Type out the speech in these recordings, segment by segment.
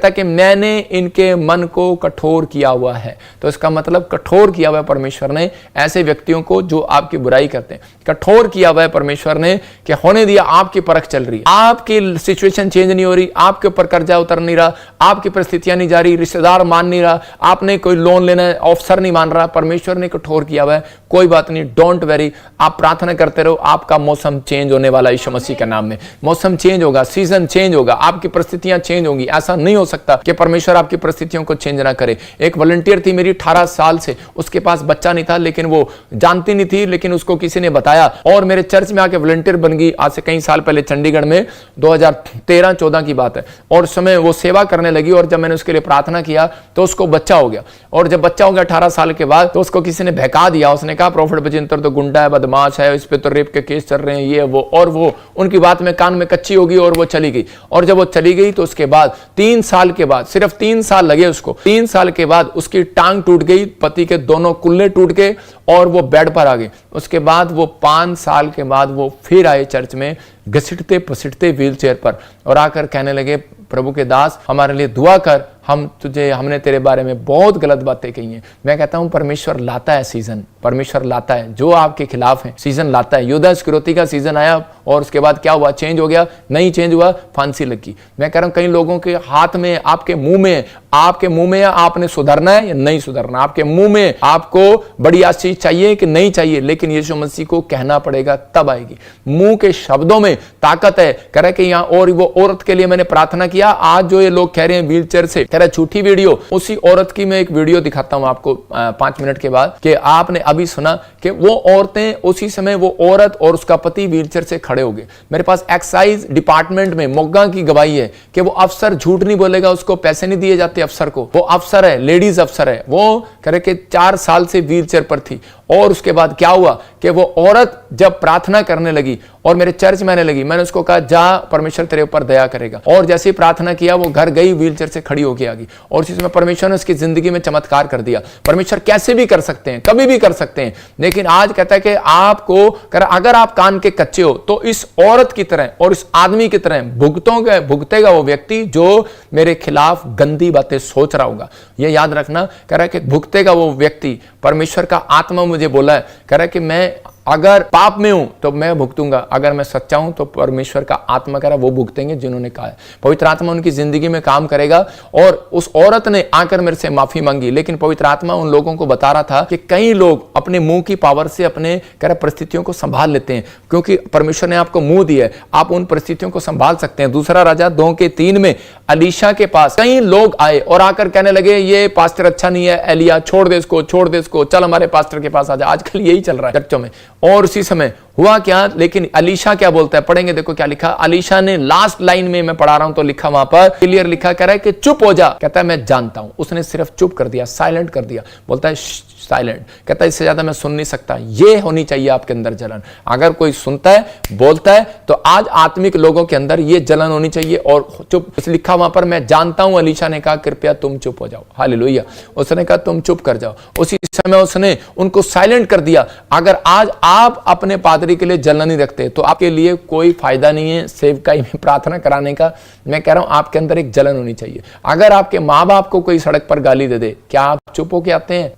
कहता है कि मैंने इनके मन को कठोर किया हुआ है। तो इसका मतलब कठोर किया हुआ है परमेश्वर ने ऐसे व्यक्तियों को जो आपकी बुराई करते हैं, कठोर किया हुआ है परमेश्वर ने कि होने दिया। आपकी परख चल रही है, आपकी सिचुएशन चेंज नहीं हो रही, आपके ऊपर कर्जा उतर नहीं रहा, आपकी परिस्थितियां नहीं जा रही, रिश्तेदार मान नहीं रहा, आपने कोई लोन लेना है ऑफिसर नहीं मान रहा, परमेश्वर ने कठोर किया हुआ है। कोई बात नहीं, डोंट वेरी, आप प्रार्थना करते रहो, आपका मौसम चेंज होने वाला है यीशु मसीह के नाम में। मौसम चेंज होगा, सीजन चेंज होगा, आपकी परिस्थितियां चेंज होंगी। ऐसा नहीं हो सकता कि परमेश्वर आपकी परिस्थितियों को चेंज ना करे। एक वॉलंटियर थी मेरी 18 साल से, उसके पास बच्चा नहीं था, लेकिन वो जानती नहीं थी, लेकिन उसको किसी ने बताया और मेरे चर्च में आके वॉलंटियर बन गई। आज से कई साल पहले चंडीगढ़ में 2013-14 की बात है। और उस समय वो सेवा करने लगी और जब मैंने उसके लिए प्रार्थना किया तो उसको बच्चा हो गया। और जब बच्चा हो गया 18 साल के बाद, तो उसको किसी ने बहका दिया। उसने कहा प्रोफेट बचिंतर तो गुंडा है, बदमाश है, इस पे तो रेप के केस चल रहे हैं, ये वो। और वो उनकी बात में कान में कच्ची होगी और वो चली गई। और जब वो चली गई तो उसके बाद 3 साल के बाद, सिर्फ 3 साल लगे उसको, 3 साल के बाद उसकी टांग टूट गई, पति के दोनों कुल्ले टूट गए और वो बेड पर आ गई। उसके बाद वो 5 साल के बाद वो फिर आए चर्च में, घसीटते पसीटते व्हील चेयर पर, और आकर कहने लगे प्रभु के दास हमारे लिए दुआ कर, हमने तेरे बारे में बहुत गलत बातें कही हैं। मैं कहता हूं परमेश्वर लाता है सीजन, परमेश्वर लाता है जो आपके खिलाफ है, सीजन लाता है। युद्ध इस्करियोती का सीजन आया और उसके बाद क्या हुआ? चेंज हो गया? नहीं चेंज हुआ, फांसी लगी। मैं कह रहा हूं कई लोगों के हाथ में, आपके मुंह में, आपके मुंह में आपने सुधरना है या नहीं सुधरना। आपके मुंह में आपको बड़ी आशीष चाहिए कि नहीं चाहिए, लेकिन यीशु मसीह को कहना पड़ेगा तब आएगी। मुंह के शब्दों में ताकत है। कह रहे कि यहाँ और वो औरत के लिए मैंने प्रार्थना किया। आज जो ये लोग कह रहे हैं व्हील चेयर से, कह रहे झूठी वीडियो, उसी औरत की मैं एक वीडियो दिखाता हूं आपको 5 मिनट के बाद, कि आपने अभी सुना कि वो औरतें उसी समय, वो औरत और उसका पति व्हील चेयर से खड़े हो गए। मेरे पास एक्साइज डिपार्टमेंट में मोगा की गवाही है कि वो अफसर झूठ नहीं बोलेगा, उसको पैसे नहीं दिए जाते अफसर को। वो अफसर है, लेडीज अफसर है। वो कह रहे कि 4 साल से व्हील चेयर पर थी। और उसके बाद क्या हुआ कि वो औरत जब प्रार्थना करने लगी और मेरे चर्च में आने लगी, मैंने उसको कहा जा, परमेश्वर तेरे ऊपर दया करेगा। और जैसे ही प्रार्थना किया वो घर गई, व्हील चेयर से खड़ी होकर आ गई। और उसी समय परमेश्वर ने उसकी जिंदगी में चमत्कार कर दिया। परमेश्वर कैसे भी कर सकते हैं, कभी भी कर सकते हैं, लेकिन आज कहता है कि आपको अगर आप कान के कच्चे हो तो इस औरत की तरह और इस आदमी की तरह भुगतेगा वो व्यक्ति जो मेरे खिलाफ गंदी बातें सोच रहा होगा। यह याद रखना। कह रहा है कि भुगतेगा वो व्यक्ति। परमेश्वर का आत्मा मुझे बोला है, कह रहा है कि मैं अगर पाप में हूं तो मैं भुगतूंगा, अगर मैं सच्चा हूं तो परमेश्वर का आत्मा कह रहा वो भुगतेंगे जिन्होंने कहा है। पवित्र आत्मा उनकी जिंदगी में काम करेगा। और उस औरत ने आकर मेरे से माफी मांगी, लेकिन पवित्र आत्मा उन लोगों को बता रहा था कि कई लोग अपने मुंह की पावर से अपने कह रहे परिस्थितियों को संभाल लेते हैं, क्योंकि परमेश्वर ने आपको मुंह दिया है, आप उन परिस्थितियों को संभाल सकते हैं। दूसरा राजा 2:3 में अलीशा के पास कई लोग आए और आकर कहने लगे ये पास्टर अच्छा नहीं है, एलिया छोड़ दे इसको, छोड़ दे इसको, चल हमारे पास्टर के पास आ जा। आजकल यही चल रहा है चर्चों में। और उसी समय हुआ क्या, लेकिन अलीशा क्या बोलता है, पढ़ेंगे, देखो क्या लिखा। अलीशा ने लास्ट लाइन में मैं पढ़ा रहा हूं तो लिखा वहां पर क्लियर लिखा, कह रहा है कि चुप हो जा। कहता है मैं जानता हूं। उसने सिर्फ चुप कर दिया, साइलेंट कर दिया। बोलता है साइलेंट। कहता है इससे ज्यादा मैं सुन नहीं सकता। ये होनी चाहिए आपके अंदर जलन। अगर कोई सुनता है, बोलता है, तो आज आत्मिक लोगों के अंदर ये जलन होनी चाहिए। और चुप लिखा वहां पर, मैं जानता हूं। अलीशा ने कहा कृपया तुम चुप हो जाओ। हालेलुया। उसने कहा तुम चुप कर जाओ। उसी समय उसने उनको साइलेंट कर दिया। अगर आज आप अपने पादरी के लिए जलन नहीं रखते तो आपके लिए कोई फायदा नहीं है सेवकाई में प्रार्थना कराने का। मैं कह रहा हूं आपके अंदर एक जलन होनी चाहिए। अगर आपके माँ बाप को कोई सड़क पर गाली दे दे, क्या आप चुप होकर आते हैं?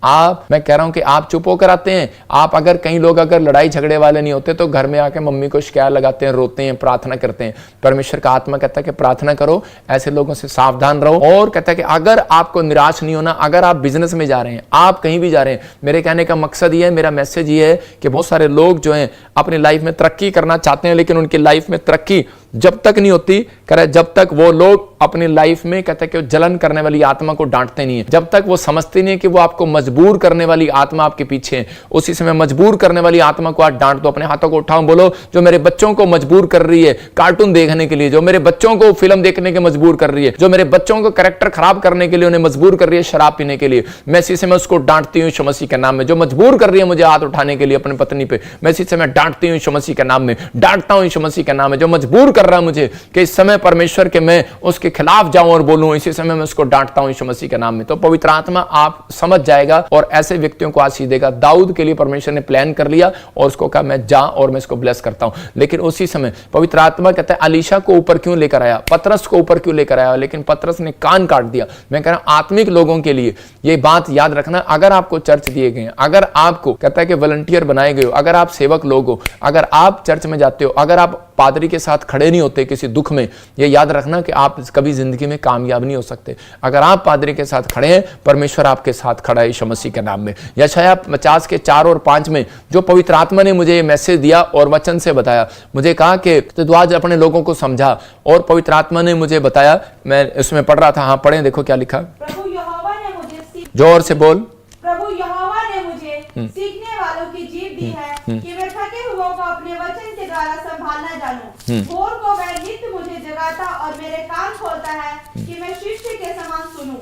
मैं कह रहा हूं कि आप चुप होकर आते हैं। आप अगर कई लोग अगर लड़ाई झगड़े वाले नहीं होते तो घर में आके मम्मी को शिकायत लगाते हैं, रोते हैं, प्रार्थना करते हैं। परमेश्वर का आत्मा कहता है कि प्रार्थना करो, ऐसे लोगों से सावधान रहो। और कहता है कि अगर आपको निराश नहीं होना, अगर आप बिजनेस में जा रहे हैं, आप कहीं भी जा रहे हैं, मेरे कहने का मकसद ये है, मेरा मैसेज ये है कि बहुत सारे लोग जो हैं अपनी लाइफ में तरक्की करना चाहते हैं, लेकिन उनकी लाइफ में तरक्की जब तक नहीं होती, कह रहा है जब तक वो लोग अपनी लाइफ में कहते हैं कि जलन करने वाली आत्मा को डांटते नहीं है, जब तक वो समझते नहीं है कि वो आपको मजबूर करने वाली आत्मा आपके पीछे है। उसी समय मजबूर करने वाली आत्मा को आज डांट दो। अपने हाथों को उठाओ, बोलो जो मेरे बच्चों को मजबूर कर रही है कार्टून देखने के लिए, जो मेरे बच्चों को फिल्म देखने के मजबूर कर रही है, जो मेरे बच्चों को कैरेक्टर खराब करने के लिए उन्हें मजबूर कर रही है शराब पीने के लिए, मैं इसी समय उसको डांटती हूँ यीशु मसीह के नाम में। जो मजबूर कर रही है मुझे हाथ उठाने के लिए अपनी पत्नी पे, मैं इसी समय डांटती हूँ यीशु मसीह के नाम में, डांटता हूँ यीशु मसीह के नाम में। जो मजबूर कर कर रहा है मुझे कि इस समय परमेश्वर के मैं उसके खिलाफ जाऊं और बोलूं, इसी समय मैं उसको डांटता हूं यीशु मसीह के नाम में। तो पवित्र आत्मा आप समझ जाएगा और ऐसे व्यक्तियों को आशीष देगा। दाऊद के लिए परमेश्वर ने प्लान कर लिया और उसको कहा मैं जा और मैं इसको ब्लेस करता हूं, लेकिन उसी समय पवित्र आत्मा कहता है अलीशा को ऊपर क्यों लेकर आया, पतरस को ऊपर क्यों लेकर आया, लेकिन पतरस ने कान काट दिया। मैं कह रहा हूं आत्मिक लोगों के लिए ये बात याद रखना, अगर आपको चर्च दिए गए, अगर आपको कहता है कि वॉलंटियर बनाए गए हो, अगर आप सेवक लोग हो, अगर आप चर्च में जाते हो, अगर आप पादरी के साथ खड़े नहीं होते किसी दुख में, ये याद रखना कि आप कभी जिंदगी में कामयाब नहीं हो सकते। अगर आप पादरी के साथ खड़े हैं, परमेश्वर आपके साथ खड़ा है यीशु मसीह के नाम में। यशायाह 50 के 4 और 5 में जो पवित्र आत्मा ने मुझे ये मैसेज दिया और वचन से बताया, मुझे कहा कि तो आज अपने लोगों को समझा, और पवित्र आत्मा ने मुझे बताया, मैं इसमें पढ़ रहा था, हाँ पढ़ें, देखो क्या लिखा। प्रभु यहोवा ने मुझे जोर से बोल। प्रभु यहोवा ने मुझे सीखने वालों की जीभ दी है कि मैं थके हुओं को अपने वचन के द्वारा संभालना जानूं। भोर को वह नित्य मुझे जगाता और मेरे कान खोलता है कि मैं शिष्य के समान सुनूं।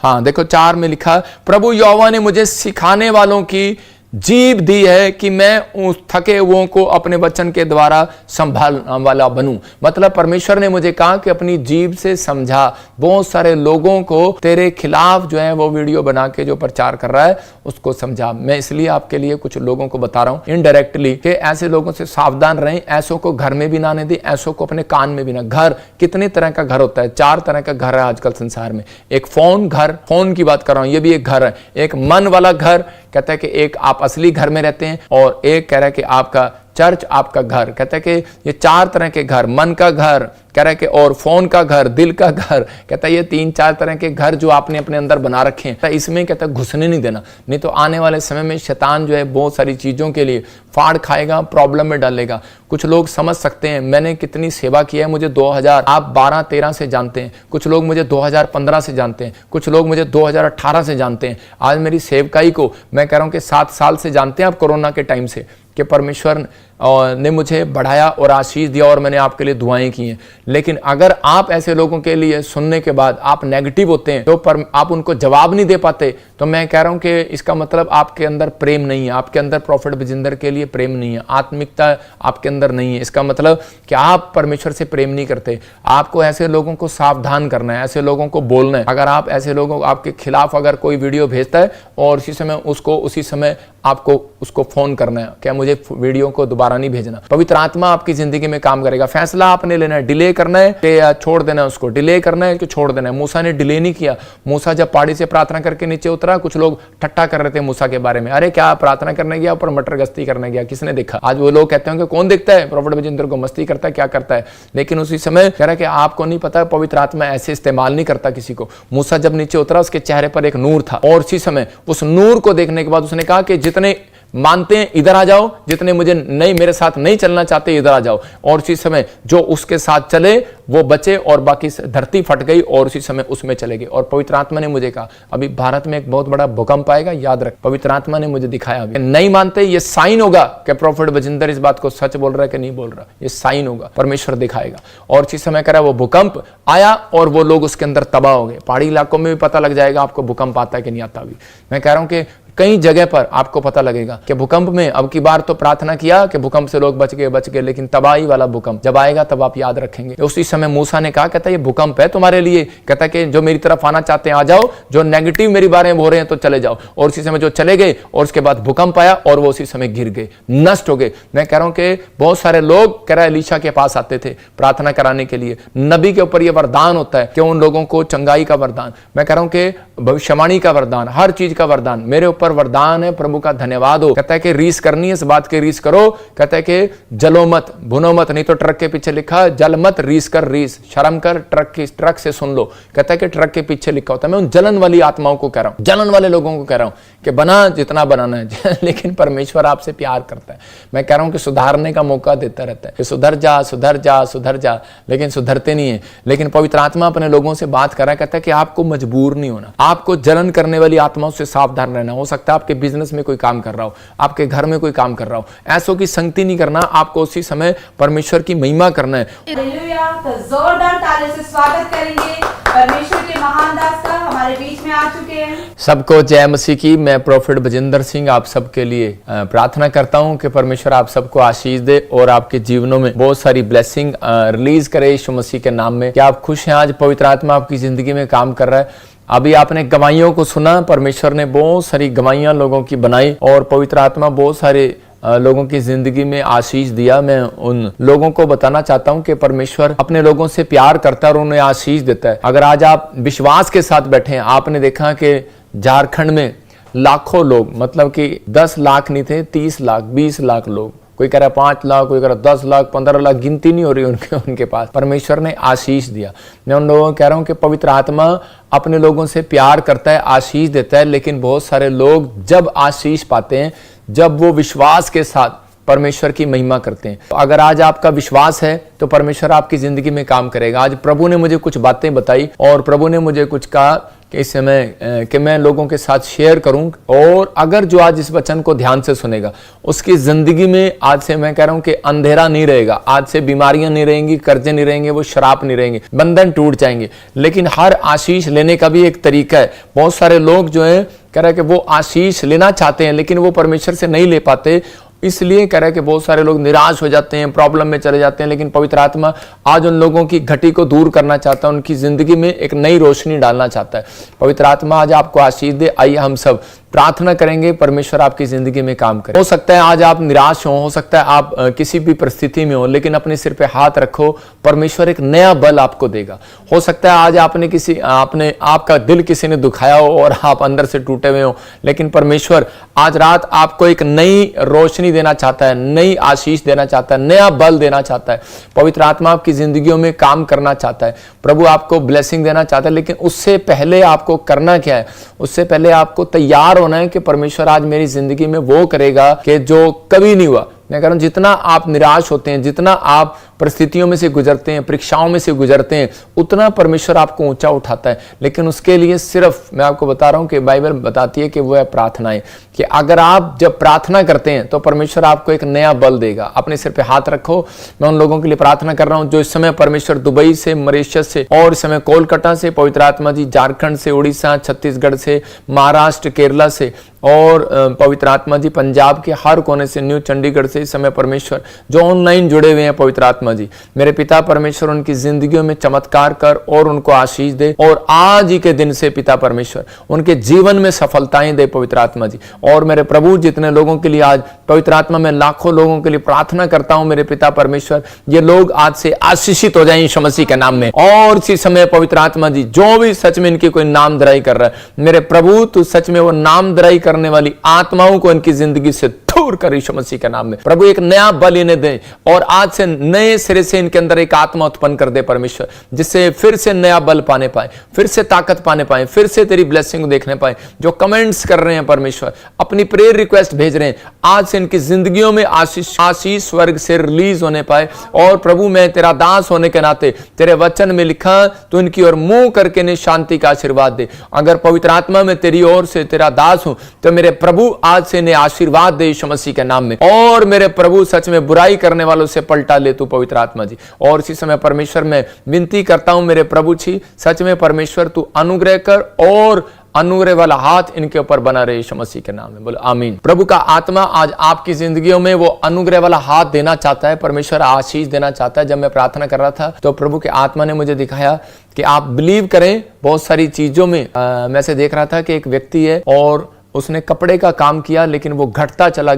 हाँ देखो 4 में लिखा, प्रभु यहोवा ने मुझे सिखाने वालों की जीभ दी है कि मैं उस थके हुओं को अपने वचन के द्वारा संभालने वाला बनूं। मतलब परमेश्वर ने मुझे कहा कि अपनी जीभ से समझा। बहुत सारे लोगों को तेरे खिलाफ जो है वो वीडियो बना के जो प्रचार कर रहा है उसको समझा। मैं इसलिए आपके लिए कुछ लोगों को बता रहा हूं इनडायरेक्टली कि ऐसे लोगों से सावधान रहें। ऐसों को घर में भी ना आने दें, ऐसों को अपने कान में भी ना। घर कितने तरह का घर होता है, 4 तरह का घर है आजकल संसार में। एक फोन घर, फोन की बात कर रहा हूं, ये भी एक घर है। एक मन वाला घर, कहता है कि एक आप असली घर में रहते हैं, और एक कह रहा है कि आपका चर्च आपका घर। कहता है कि ये 4 तरह के घर, मन का घर कह रहा है कि, और फोन का घर, दिल का घर। कहता है ये 3-4 तरह के घर जो आपने अपने अंदर बना रखे हैं, इसमें कहता है घुसने नहीं देना, नहीं तो आने वाले समय में शैतान जो है बहुत सारी चीजों के लिए फाड़ खाएगा, प्रॉब्लम में डालेगा। कुछ लोग समझ सकते हैं, मैंने कितनी सेवा की है, मुझे 2000 आप 12-13 से जानते हैं, कुछ लोग मुझे 2015 से जानते हैं, कुछ लोग मुझे 2018 से जानते हैं। आज मेरी सेवकाई को मैं कह रहा हूं कि 7 साल से जानते हैं आप, कोरोना के टाइम से, कि परमेश्वर ने मुझे बढ़ाया और आशीष दिया और मैंने आपके लिए दुआएं की हैं। लेकिन अगर आप ऐसे लोगों के लिए सुनने के बाद आप नेगेटिव होते हैं, तो आप उनको जवाब नहीं दे पाते, तो मैं कह रहा हूं कि इसका मतलब आपके अंदर प्रेम नहीं है, आपके अंदर प्रॉफिट बजिंदर के लिए प्रेम नहीं है, आत्मिकता आपके अंदर नहीं है। इसका मतलब कि आप परमेश्वर से प्रेम नहीं करते। आपको ऐसे लोगों को सावधान करना है, ऐसे लोगों को बोलना है। अगर आप ऐसे लोगों आपके खिलाफ अगर कोई वीडियो भेजता है और उसी समय आपको उसको फोन करना है, क्या मुझे वीडियो को दोबारा नहीं भेजना। पवित्र आत्मा आपकी जिंदगी में काम करेगा। फैसला आपने लेना है, डिले करना है कि छोड़ देना है, उसको डिले करना है कि छोड़ देना है। मूसा ने डिले नहीं किया। मूसा जब पहाड़ी से प्रार्थना करके नीचे उतरा, कुछ लोग ठट्टा कर रहे थे मूसा के बारे में, अरे क्या प्रार्थना करने गया, ऊपर मटर गश्ती करने गया, किसने देखा। आज वो लोग कहते हैं कि कौन देखता है, प्रॉफिट बजिंदर को मस्ती करता है, क्या करता है। लेकिन उसी समय कह रहा है कि आपको नहीं पता, पवित्र आत्मा ऐसे इस्तेमाल नहीं करता किसी को। मूसा जब नीचे उतरा, उसके चेहरे पर एक नूर था, और उसी समय उस नूर को देखने के बाद उसने कहा कि जितने मानते हैं इधर आ जाओ, जितने मुझे नहीं, मेरे साथ नहीं चलना चाहते इधर आ जाओ। और उसी समय जो उसके साथ चले वो बचे, और बाकी धरती फट गई और उसी समय उसमें चले गए। और पवित्र आत्मा ने मुझे कहा अभी भारत में एक बहुत बड़ा भूकंप आएगा, याद रख। पवित्र आत्मा ने मुझे दिखाया, अभी नहीं मानते, ये साइन होगा कि प्रॉफिट बजिंदर इस बात को सच बोल रहा है कि नहीं बोल रहा, ये साइन होगा, परमेश्वर दिखाएगा। और उसी समय कह रहा वो भूकंप आया और वो लोग उसके अंदर तबाह हो गए। पहाड़ी इलाकों में भी पता लग जाएगा आपको भूकंप आता है कि नहीं आता। अभी मैं कह रहा हूं कि कई जगह पर आपको पता लगेगा कि भूकंप में, अब की बार तो प्रार्थना किया कि भूकंप से लोग बच गए, लेकिन तबाही वाला भूकंप जब आएगा तब आप याद रखेंगे। उसी समय मूसा ने कहा, कहता ये भूकंप है तुम्हारे लिए, कहता कि जो मेरी तरफ आना चाहते हैं आ जाओ, जो नेगेटिव मेरे बारे में हो रहे हैं तो चले जाओ। और उसी समय जो चले गए, और उसके बाद भूकंप आया और वो उसी समय गिर गए, नष्ट हो गए। मैं कह रहा हूं कि बहुत सारे लोग कह रहा है एलीशा के पास आते थे प्रार्थना कराने के लिए। नबी के ऊपर यह वरदान होता है कि उन लोगों को चंगाई का वरदान, मैं कह रहा हूं कि भविष्यवाणी का वरदान, हर चीज का वरदान मेरे ऊपर वरदान है। प्रभु का धन्यवाद हो। कहता है कि रीस करनी है, इस बात की रीस करो। कहता है कि जलो मत, भुनो मत, नहीं तो ट्रक के पीछे लिखा जल मत, रीस कर, रीस शर्म कर, ट्रक से सुन लो। कहता है कि ट्रक के पीछे लिखा होता है। मैं उन जलन वाली आत्माओं को कह रहा हूं, जलन वाले लोगों को कह रहा हूं कि बना जितना बनाना है लेकिन परमेश्वर आपसे प्यार करता है। मैं कह रहा हूं कि सुधारने का मौका देता रहता है कि सुधर जा, सुधर जा, सुधर जा, लेकिन सुधरते नहीं है। लेकिन पवित्र आत्मा अपने लोगों से बात कर रहा है, कहता है कि आपको मजबूर नहीं होना, आपको जलन करने वाली आत्माओं से सावधान रहना। हो सकता है आपके बिजनेस में कोई काम कर रहा हो, आपके घर में कोई काम कर रहा हो, ऐसों की संगति नहीं करना, आपको उसी समय परमेश्वर की महिमा करना है। हालेलुया। तो जोरदार ताली से स्वागत करेंगे परमेश्वर के महान दास का हमारे बीच में आ चुके हैं। सबको जय मसीह की। मैं प्रोफेट बजिंदर सिंह आप सबके लिए प्रार्थना करता हूं कि परमेश्वर आप सबको आशीष दे और आपके जीवनों में बहुत सारी ब्लेसिंग रिलीज करे यीशु मसीह के नाम में। क्या आप खुश हैं? आज पवित्र आत्मा आपकी जिंदगी में काम कर रहा है। अभी आपने गवाहियों को सुना, परमेश्वर ने बहुत सारी गवाहियां लोगों की बनाई और पवित्र आत्मा बहुत सारे लोगों की जिंदगी में आशीष दिया। मैं उन लोगों को बताना चाहता हूं कि परमेश्वर अपने लोगों से प्यार करता है और उन्हें आशीष देता है। अगर आज आप विश्वास के साथ बैठे हैं, आपने देखा कि झारखंड में लाखों लोग, मतलब कि 10 लाख नहीं थे, 30 लाख 20 लाख लोग, कोई कह रहा 5 लाख, कोई कह रहा 10 लाख 15 लाख, गिनती नहीं हो रही उनके पास। परमेश्वर ने आशीष दिया। मैं उन लोगों को कह रहा हूं कि पवित्र आत्मा अपने लोगों से प्यार करता है, आशीष देता है, लेकिन बहुत सारे लोग जब आशीष पाते हैं, जब वो विश्वास के साथ परमेश्वर की महिमा करते हैं। तो अगर आज आपका विश्वास है तो परमेश्वर आपकी जिंदगी में काम करेगा। आज प्रभु ने मुझे कुछ बातें बताई और प्रभु ने मुझे कुछ कहा कि इस समय कि मैं लोगों के साथ शेयर करूं, और अगर जो आज इस वचन को ध्यान से सुनेगा उसकी जिंदगी में आज से मैं कह रहा हूं कि अंधेरा नहीं रहेगा। आज से बीमारियां नहीं रहेंगी, कर्जे नहीं रहेंगे, वो शराब नहीं रहेंगे, बंधन टूट जाएंगे। लेकिन हर आशीष लेने का भी एक तरीका है। बहुत सारे लोग जो है कह रहे हैं कि वो आशीष लेना चाहते हैं लेकिन वो परमेश्वर से नहीं ले पाते, इसलिए कह रहा है कि बहुत सारे लोग निराश हो जाते हैं, प्रॉब्लम में चले जाते हैं। लेकिन पवित्र आत्मा आज उन लोगों की घटी को दूर करना चाहता है, उनकी जिंदगी में एक नई रोशनी डालना चाहता है। पवित्र आत्मा आज आपको आशीष दे। आइए हम सब प्रार्थना करेंगे, परमेश्वर आपकी जिंदगी में काम करे। हो सकता है आज आप निराश हो सकता है आप किसी भी परिस्थिति में हो, लेकिन अपने सिर पे हाथ रखो, परमेश्वर एक नया बल आपको देगा। हो सकता है आज आपका दिल किसी ने दुखाया हो और आप अंदर से टूटे हुए हो, लेकिन परमेश्वर आज रात आपको एक नई रोशनी देना चाहता है, नई आशीष देना चाहता है, नया बल देना चाहता है। पवित्र आत्मा आपकी जिंदगियों में काम करना चाहता है। प्रभु आपको ब्लेसिंग देना चाहता है, लेकिन उससे पहले आपको करना क्या है? उससे पहले आपको तैयार होना है कि परमेश्वर आज मेरी जिंदगी में वो करेगा कि जो कभी नहीं हुआ। मैं कह रहा हूं जितना आप निराश होते हैं, जितना आप परिस्थितियों में से गुजरते हैं, परीक्षाओं में से गुजरते हैं, उतना परमेश्वर आपको ऊंचा उठाता है। लेकिन उसके लिए सिर्फ मैं आपको बता रहा हूं कि बाइबल बताती है कि वो है प्रार्थनाएं, कि अगर आप जब प्रार्थना करते हैं तो परमेश्वर आपको एक नया बल देगा। अपने सिर पे हाथ रखो। मैं उन लोगों के लिए प्रार्थना कर रहा हूं जो इस समय परमेश्वर दुबई से, मॉरिशस से और इस समय कोलकाता से, पवित्र आत्मा जी झारखंड से, उड़ीसा, छत्तीसगढ़ से, महाराष्ट्र, केरला से और पवित्र आत्मा जी पंजाब के हर कोने से, न्यू चंडीगढ़ से इस समय परमेश्वर जो ऑनलाइन जुड़े हुए हैं, पवित्र आत्मा जी मेरे पिता परमेश्वर उनकी जिंदगियों में चमत्कार कर और उनको आशीष दे। और आज ही के दिन से पिता परमेश्वर उनके जीवन में सफलताएं दे पवित्र आत्मा जी। और मेरे प्रभु जितने लोगों के लिए आज पवित्र आत्मा में लाखों लोगों के लिए प्रार्थना करता हूं मेरे पिता परमेश्वर, ये लोग आज से आशीषित हो जाएं यीशु मसीह के नाम में। और इसी समय पवित्र आत्मा जी जो भी सच में इनकी कोई नामधराई कर रहा है, मेरे प्रभु तू सच में वो नामधराई करने वाली आत्माओं को इनकी जिंदगी से दूर कर यीशु मसीह के नाम में। प्रभु एक नया बल इन्हें दे और आज से नए सिरे से इनके अंदर एक आत्मा उत्पन्न कर दे परमेश्वर, जिससे फिर से नया बल पाने पाए, फिर से ताकत पाने पाए, फिर से तेरी ब्लेसिंग देखने पाए। जो कमेंट्स कर रहे हैं परमेश्वर, अपनी प्रेयर रिक्वेस्ट भेज रहे हैं, आज से इनकी जिंदगियों में आशीष स्वर्ग से रिलीज होने पाए। और प्रभु मैं तेरा दास होने के नाते तेरे वचन में लिखा तो इनकी ओर मुंह करके इन्हें शांति का आशीर्वाद दे। अगर पवित्र आत्मा में तेरी ओर से तेरा दास हूं तो मेरे प्रभु आज से इन्हें आशीर्वाद दे यीशु मसीह के नाम में। और मेरे प्रभु सच में बुराई करने वालों से पलटा ले तू पवित्र आत्मा जी। और इसी समय परमेश्वर मैं विनती करता हूं मेरे प्रभु जी, सच में परमेश्वर तू अनुग्रह कर और अनुग्रह वाला हाथ इनके ऊपर बना रहे यीशु मसीह के नाम में। बोलो आमीन। प्रभु का आत्मा आज आपकी जिंदगियों में वो अनुग्रह वाला हाथ देना चाहता है, परमेश्वर आशीष देना चाहता है। जब मैं प्रार्थना कर रहा था तो प्रभु के आत्मा ने मुझे दिखाया कि आप बिलीव करें बहुत सारी चीजों में। मैं से देख रहा था कि एक व्यक्ति है और उसने कपड़े का काम किया, लेकिन वो घटता चला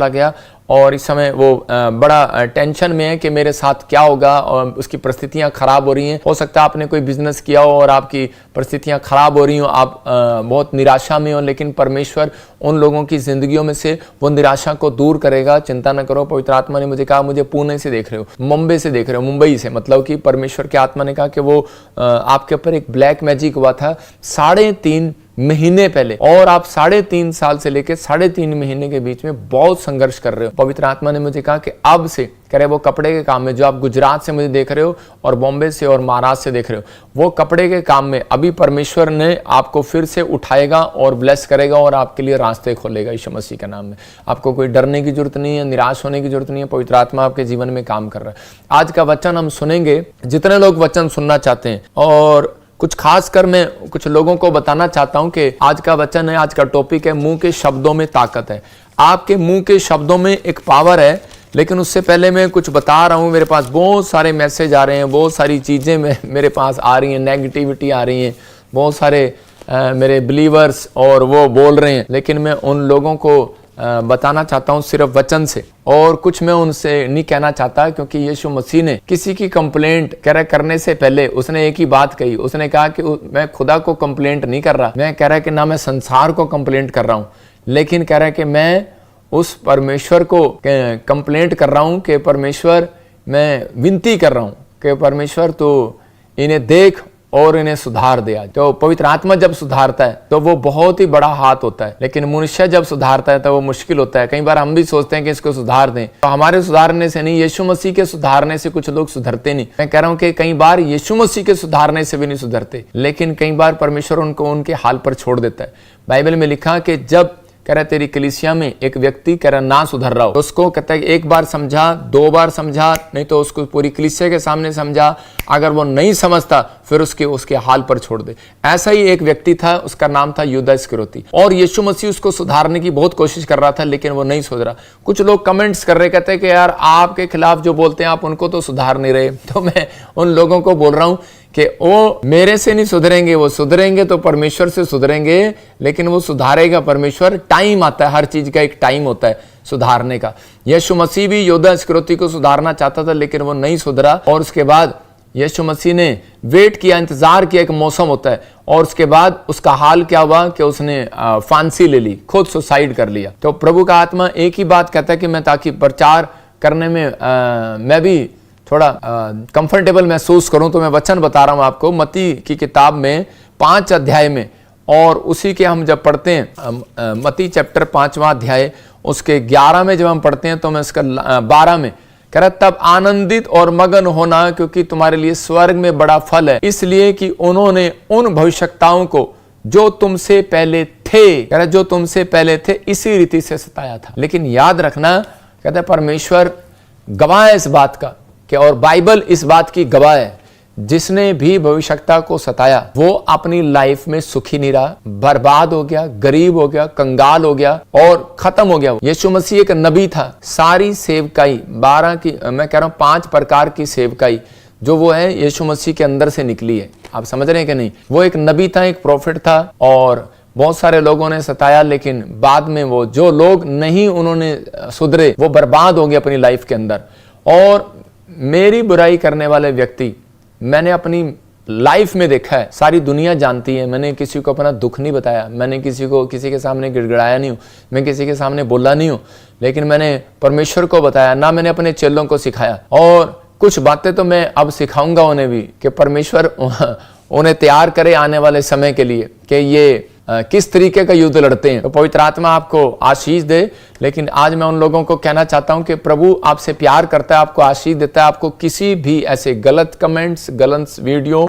गया और इस समय वो बड़ा टेंशन में है कि मेरे साथ क्या होगा, और उसकी परिस्थितियां खराब हो रही हैं। हो सकता है आपने कोई बिजनेस किया हो और आपकी परिस्थितियां खराब हो रही हो, आप बहुत निराशा में हो, लेकिन परमेश्वर उन लोगों की जिंदगियों में से वो निराशा को दूर करेगा। चिंता न करो। पवित्र आत्मा ने मुझे कहा, मुझे पुणे से देख रहे हो, मुंबई से देख रहे हो, मुंबई से, मतलब कि परमेश्वर के आत्मा ने कहा कि वो आपके ऊपर एक ब्लैक मैजिक हुआ था 3.5 महीने पहले, और आप 3.5 साल से लेकर 3.5 महीने के बीच में बहुत संघर्ष कर रहे हो। पवित्र आत्मा ने मुझे कहा कि अब से करे वो कपड़े के काम में, जो आप गुजरात से मुझे देख रहे हो और बॉम्बे से और महाराष्ट्र से देख रहे हो, वो कपड़े के काम में अभी परमेश्वर ने आपको फिर से उठाएगा और ब्लेस करेगा और आपके लिए रास्ते खोलेगा यीशु मसीह के नाम में। आपको कोई डरने की जरूरत नहीं है, निराश होने की जरूरत नहीं है। पवित्र आत्मा आपके जीवन में काम कर रहा है। आज का वचन हम सुनेंगे। जितने लोग वचन सुनना चाहते हैं और कुछ खास कर मैं कुछ लोगों को बताना चाहता हूं कि आज का वचन है, आज का टॉपिक है, मुंह के शब्दों में ताकत है। आपके मुंह के शब्दों में एक पावर है, लेकिन उससे पहले मैं कुछ बता रहा हूं। मेरे पास बहुत सारे मैसेज आ रहे हैं, बहुत सारी चीज़ें मेरे पास आ रही हैं, नेगेटिविटी आ रही है, बहुत सारे मेरे बिलीवर्स और वो बोल रहे हैं, लेकिन मैं उन लोगों को बताना चाहता हूं सिर्फ वचन से, और कुछ मैं उनसे नहीं कहना चाहता, क्योंकि यीशु मसीह ने किसी की कंप्लेंट करने से पहले उसने एक ही बात कही। उसने कहा कि मैं खुदा को कंप्लेंट नहीं कर रहा, मैं कह रहा कि ना मैं संसार को कंप्लेंट कर रहा हूं, लेकिन कह रहा कि मैं उस परमेश्वर को कंप्लेंट कर रहा हूं कि परमेश्वर, मैं विनती कर रहा हूं कि परमेश्वर तो इन्हें देख और इन्हें सुधार दे। तो पवित्र आत्मा जब सुधारता है तो वो बहुत ही बड़ा हाथ होता है, लेकिन मनुष्य जब सुधारता है तो वो मुश्किल होता है। कई बार हम भी सोचते हैं कि इसको सुधार दें, तो हमारे सुधारने से नहीं, यीशु मसीह के सुधारने से कुछ लोग सुधरते नहीं। मैं कह रहा हूं कि कई बार यीशु मसीह के सुधारने से भी नहीं सुधरते, लेकिन कई बार परमेश्वर उनको उनके हाल पर छोड़ देता है। बाइबल में लिखा कि जब कह रहा तेरी कलीसिया में एक व्यक्ति कह रहा ना सुधर रहा हो, तो उसको कहता है एक बार समझा, 2 बार समझा, नहीं तो उसको पूरी कलीसिया के सामने समझा। अगर वो नहीं समझता फिर उसके हाल पर छोड़ दे। ऐसा ही एक व्यक्ति था, उसका नाम था यहूदा इस्करियोती, और यीशु मसीह उसको सुधारने की बहुत कोशिश कर रहा था, लेकिन वो नहीं सुधरा। कुछ लोग कमेंट्स कर रहे, कहते हैं कि यार आपके खिलाफ जो बोलते हैं आप उनको तो सुधार नहीं रहे। तो मैं उन लोगों को बोल रहा हूं कि वो मेरे से नहीं सुधरेंगे, वो सुधरेंगे तो परमेश्वर से सुधरेंगे, लेकिन वो सुधारेगा परमेश्वर। टाइम आता है, हर चीज का एक टाइम होता है सुधारने का। यीशु मसीह भी यहूदा इस्करियोती को सुधारना चाहता था, लेकिन वो नहीं सुधरा, और उसके बाद यीशु मसीह ने वेट किया, इंतजार किया, एक मौसम होता है, और उसके बाद उसका हाल क्या हुआ कि उसने फांसी ले ली, खुद सुसाइड कर लिया। तो प्रभु का आत्मा एक ही बात कहता है कि मैं ताकि प्रचार करने में मैं भी थोड़ा कंफर्टेबल महसूस करूं, तो मैं वचन बता रहा हूं आपको मत्ती की किताब में 5 अध्याय में, और उसी के हम जब पढ़ते हैं मत्ती चैप्टर 5वां अध्याय उसके 11 में जब हम पढ़ते हैं, तो मैं इसका 12 में कह रहा तब आनंदित और मगन होना, क्योंकि तुम्हारे लिए स्वर्ग में बड़ा फल है, इसलिए कि उन्होंने उन भविष्यवक्ताओं को जो तुमसे पहले थे, कह रहा जो तुमसे पहले थे इसी रीति से सताया था। लेकिन याद रखना, कहता है परमेश्वर गवाह है इस बात का कि, और बाइबल इस बात की गवाह है, जिसने भी भविष्यवक्ता को सताया वो अपनी लाइफ में सुखी नहीं रहा, बर्बाद हो गया, गरीब हो गया, कंगाल हो गया और खत्म हो गया। यीशु मसीह एक नबी था। सारी सेवकाई 12 की, मैं कह रहा हूं 5 प्रकार की सेवकाई जो वो है यीशु मसीह के अंदर से निकली है। आप समझ रहे हैं कि नहीं? वो एक नबी था, एक प्रॉफिट था, और बहुत सारे लोगों ने सताया, लेकिन बाद में वो जो लोग नहीं उन्होंने सुधरे वो बर्बाद हो गए अपनी लाइफ के अंदर। और मेरी बुराई करने वाले व्यक्ति मैंने अपनी लाइफ में देखा है, सारी दुनिया जानती है। मैंने किसी को अपना दुख नहीं बताया, मैंने किसी के सामने गिड़गिड़ाया नहीं हूं, मैं किसी के सामने बोला नहीं हूं, लेकिन मैंने परमेश्वर को बताया, ना मैंने अपने चेलों को सिखाया। और कुछ बातें तो मैं अब सिखाऊंगा उन्हें भी, कि परमेश्वर उन्हें तैयार करे आने वाले समय के लिए कि ये किस तरीके का युद्ध लड़ते हैं। तो पवित्र आत्मा आपको आशीष दे। लेकिन आज मैं उन लोगों को कहना चाहता हूं कि प्रभु आपसे प्यार करता है, आपको आशीष देता है। आपको किसी भी ऐसे गलत कमेंट्स, गलत वीडियो